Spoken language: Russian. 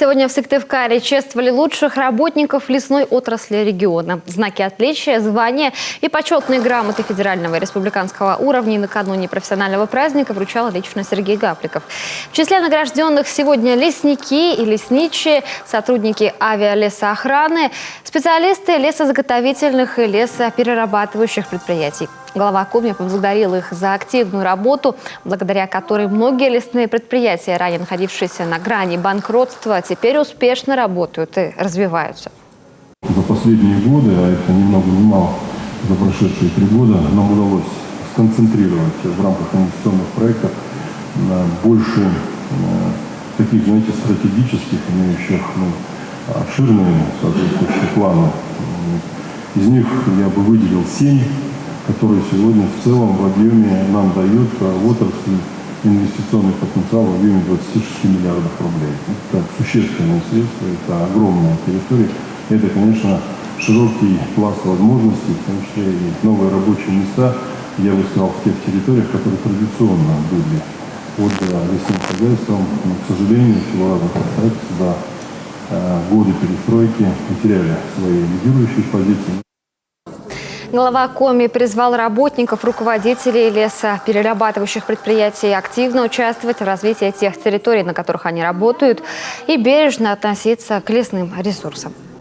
Сегодня в Сыктывкаре чествовали лучших работников лесной отрасли региона. Знаки отличия, звания и почетные грамоты федерального и республиканского уровней накануне профессионального праздника вручал лично Сергей Гапликов. В числе награжденных сегодня лесники и лесничие, сотрудники авиалесоохраны, специалисты лесозаготовительных и лесоперерабатывающих предприятий. Глава Коми поблагодарил их за активную работу, благодаря которой многие лесные предприятия, ранее находившиеся на грани банкротства, теперь успешно работают и развиваются. За последние годы, а это ни много ни мало, за прошедшие 3 года, нам удалось сконцентрировать в рамках инвестиционных проектов больше таких, знаете, стратегических, имеющих обширные соответствующие планы. Из них я бы выделил 7, которые сегодня в целом в объеме нам дают в отрасли инвестиционный потенциал в объеме 26 миллиардов рублей. Это существенные средства, это огромная территория. Это, конечно, широкий пласт возможностей, в том числе и новые рабочие места, я бы сказал, в тех территориях, которые традиционно были под лесным хозяйством, но, к сожалению, в силу разных обстоятельств за годы перестройки потеряли свои лидирующие позиции. Глава Коми призвал работников, руководителей лесоперерабатывающих предприятий активно участвовать в развитии тех территорий, на которых они работают, и бережно относиться к лесным ресурсам.